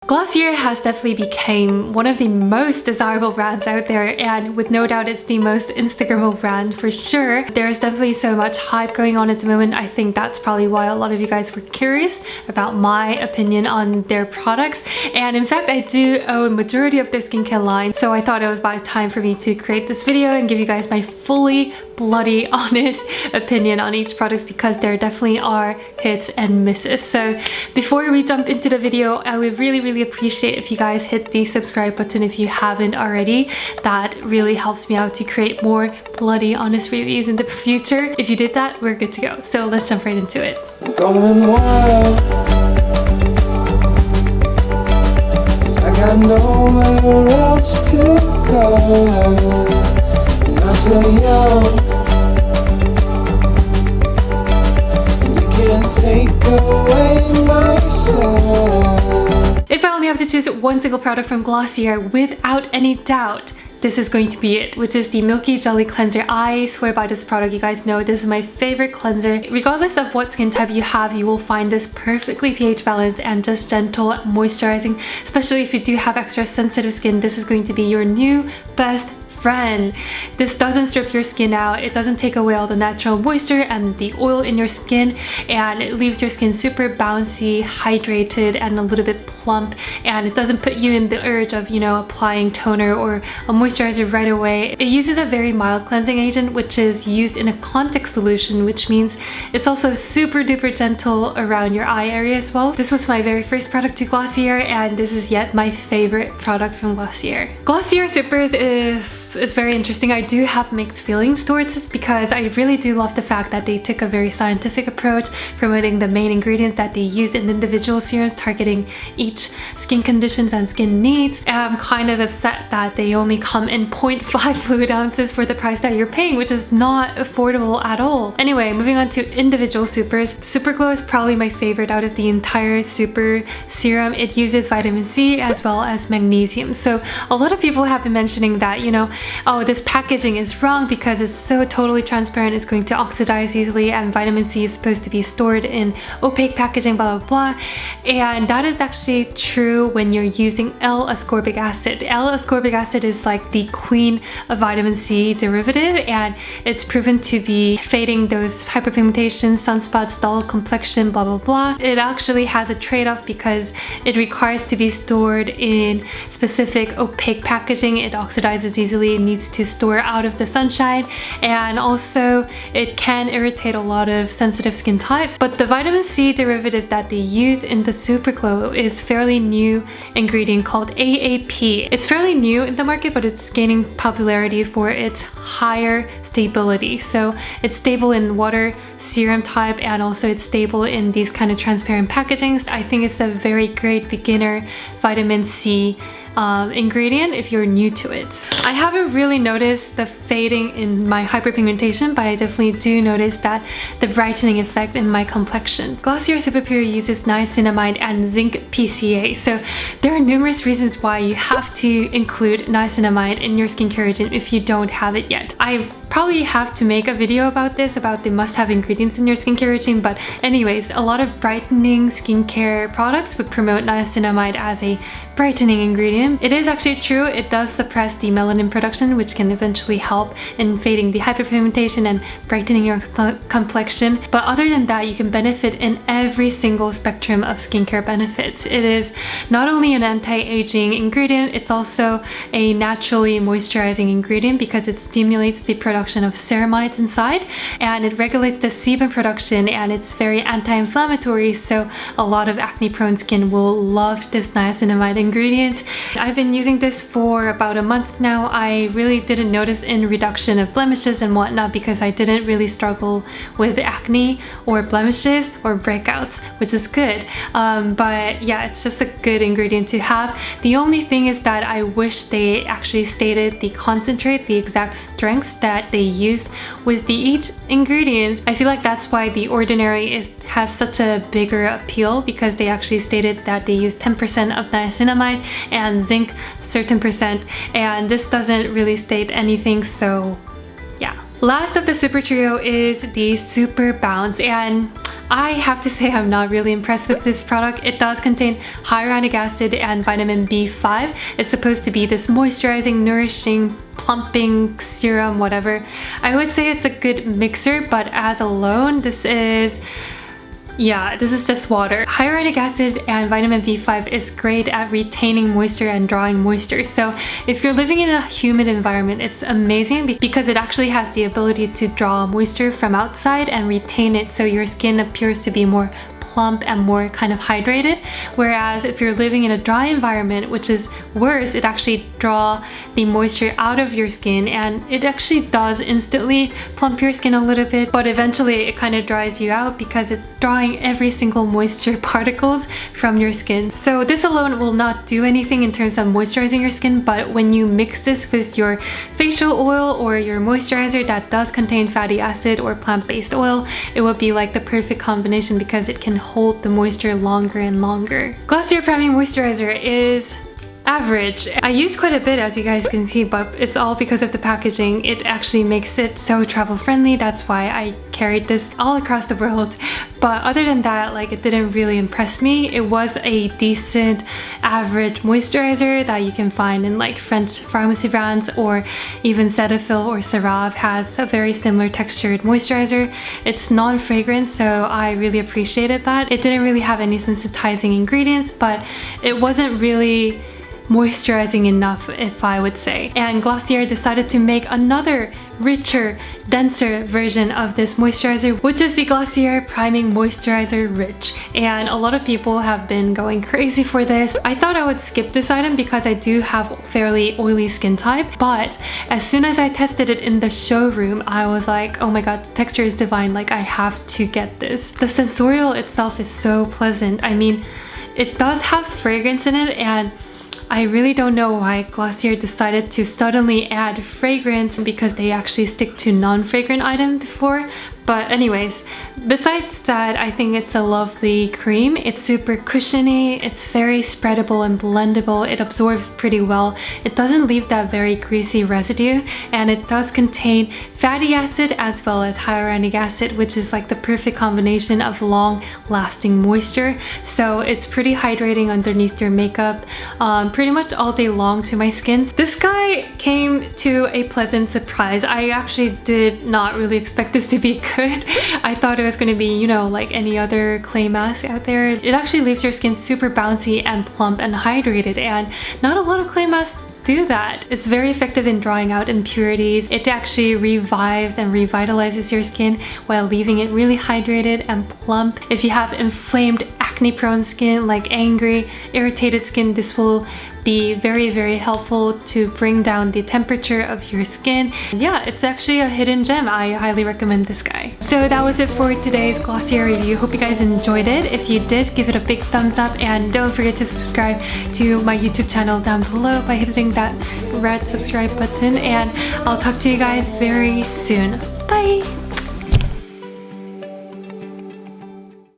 Glossier has definitely become one of the most desirable brands out there, and with no doubt it's the most Instagrammable brand for sure. There's definitely so much hype going on at the moment. I think that's probably why a lot of you guys were curious about my opinion on their products. And in fact, I do own majority of their skincare line, so I thought it was about time for me to create this video and give you guys my fully bloody honest opinion on each product, because there definitely are hits and misses. So before we jump into the video, I would really appreciate if you guys hit the subscribe button if you haven't already. That really helps me out to create more bloody honest reviews in the future. If you did that, we're good to go. So let's jump right into it. Going wild, 'cause I got nowhere else to go, and I feel young, and you can't take away my soul. If I only have to choose one single product from Glossier, without any doubt, this is going to be it, which is the Milky Jelly Cleanser. I swear by this product. You guys know this is my favorite cleanser. Regardless of what skin type you have, you will find this perfectly pH balanced and just gentle moisturizing. Especially if you do have extra sensitive skin, this is going to be your new best friend. This doesn't strip your skin out, it doesn't take away all the natural moisture and the oil in your skin, and it leaves your skin super bouncy, hydrated, and a little bit plump, and it doesn't put you in the urge of, you know, applying toner or a moisturizer right away. It uses a very mild cleansing agent, which is used in a contact solution, which means it's also super duper gentle around your eye area as well. This was my very first product to Glossier, and this is yet my favorite product from Glossier. Glossier Supers it's very interesting. I do have mixed feelings towards it, because I really do love the fact that they took a very scientific approach, promoting the main ingredients that they used in individual serums, targeting each skin conditions and skin needs. And I'm kind of upset that they only come in 0.5 fluid ounces for the price that you're paying, which is not affordable at all. Anyway, moving on to individual supers. Super Glow is probably my favorite out of the entire super serum. It uses vitamin C as well as magnesium. So a lot of people have been mentioning that, you know, oh, this packaging is wrong because it's so totally transparent, it's going to oxidize easily, and vitamin C is supposed to be stored in opaque packaging, blah blah blah. And that is actually true when you're using L-ascorbic acid. L-ascorbic acid is like the queen of vitamin C derivative, and it's proven to be fading those hyperpigmentation, sunspots, dull complexion, blah blah blah. It actually has a trade-off because it requires to be stored in specific opaque packaging. It oxidizes easily, it needs to store out of the sunshine, and also it can irritate a lot of sensitive skin types. But the vitamin C derivative that they use in the Super Glow is fairly new ingredient called AAP. It's fairly new in the market, but it's gaining popularity for its higher stability. So it's stable in water serum type, and also it's stable in these kind of transparent packagings. I think it's a very great beginner vitamin C ingredient if you're new to it. I haven't really noticed the fading in my hyperpigmentation, but I definitely do notice that the brightening effect in my complexion. Glossier Super Pure uses niacinamide and zinc PCA, so there are numerous reasons why you have to include niacinamide in your skincare regime if you don't have it yet. I probably have to make a video about this, about the must-have ingredients in your skincare regime, but anyways, a lot of brightening skincare products would promote niacinamide as a brightening ingredient. It is actually true, it does suppress the melanin production, which can eventually help in fading the hyperpigmentation and brightening your complexion. But other than that, you can benefit in every single spectrum of skincare benefits. It is not only an anti-aging ingredient, it's also a naturally moisturizing ingredient because it stimulates the production of ceramides inside, and it regulates the sebum production, and it's very anti-inflammatory, so a lot of acne-prone skin will love this niacinamide ingredient. I've been using this for about a month now. I really didn't notice any reduction of blemishes and whatnot because I didn't really struggle with acne or blemishes or breakouts, which is good. But yeah, it's just a good ingredient to have. The only thing is that I wish they actually stated the concentrate, the exact strengths that they used with each ingredient. I feel like that's why the Ordinary has such a bigger appeal, because they actually stated that they use 10% of niacinamide and zinc certain percent, and this doesn't really state anything, so yeah. Last of the super trio is the Super Bounce, and I have to say I'm not really impressed with this product. It does contain hyaluronic acid and vitamin B5. It's supposed to be this moisturizing, nourishing, plumping serum, whatever. I would say it's a good mixer, but as alone, this is just water. Hyaluronic acid and vitamin B5 is great at retaining moisture and drawing moisture. So if you're living in a humid environment, it's amazing because it actually has the ability to draw moisture from outside and retain it, so your skin appears to be more plump and more kind of hydrated. Whereas if you're living in a dry environment, which is worse, it actually draws the moisture out of your skin, and it actually does instantly plump your skin a little bit, but eventually it kind of dries you out because it's drawing every single moisture particles from your skin. So this alone will not do anything in terms of moisturizing your skin, but when you mix this with your facial oil or your moisturizer that does contain fatty acid or plant-based oil, it will be like the perfect combination because it can hold the moisture longer and longer. Glossier Priming Moisturizer is average. I used quite a bit, as you guys can see, but it's all because of the packaging. It actually makes it so travel friendly. That's why I carried this all across the world. But other than that, like, it didn't really impress me. It was a decent average moisturizer that you can find in like French pharmacy brands, or even Cetaphil or CeraVe has a very similar textured moisturizer. It's non-fragrant, so I really appreciated that. It didn't really have any sensitizing ingredients, but it wasn't really moisturizing enough, if I would say. And Glossier decided to make another richer, denser version of this moisturizer, which is the Glossier Priming Moisturizer Rich. And a lot of people have been going crazy for this. I thought I would skip this item because I do have fairly oily skin type, but as soon as I tested it in the showroom, I was like, oh my god, the texture is divine, like I have to get this. The sensorial itself is so pleasant. I mean, it does have fragrance in it, and I really don't know why Glossier decided to suddenly add fragrance, because they actually stick to non-fragrant items before. But anyways, besides that, I think it's a lovely cream. It's super cushiony, it's very spreadable and blendable, it absorbs pretty well, it doesn't leave that very greasy residue, and it does contain fatty acid as well as hyaluronic acid, which is like the perfect combination of long-lasting moisture. So it's pretty hydrating underneath your makeup, pretty much all day long to my skin. This guy came to a pleasant surprise. I actually did not really expect this to be good. I thought it was going to be, you know, like any other clay mask out there. It actually leaves your skin super bouncy and plump and hydrated, and not a lot of clay masks do that. It's very effective in drawing out impurities. It actually revives and revitalizes your skin while leaving it really hydrated and plump. If you have inflamed, acne-prone skin, like angry, irritated skin, this will be very, very helpful to bring down the temperature of your skin. Yeah, it's actually a hidden gem. I highly recommend this guy. So that was it for today's Glossier review. Hope you guys enjoyed it. If you did, give it a big thumbs up, and don't forget to subscribe to my YouTube channel down below by hitting that red subscribe button, and I'll talk to you guys very soon. Bye!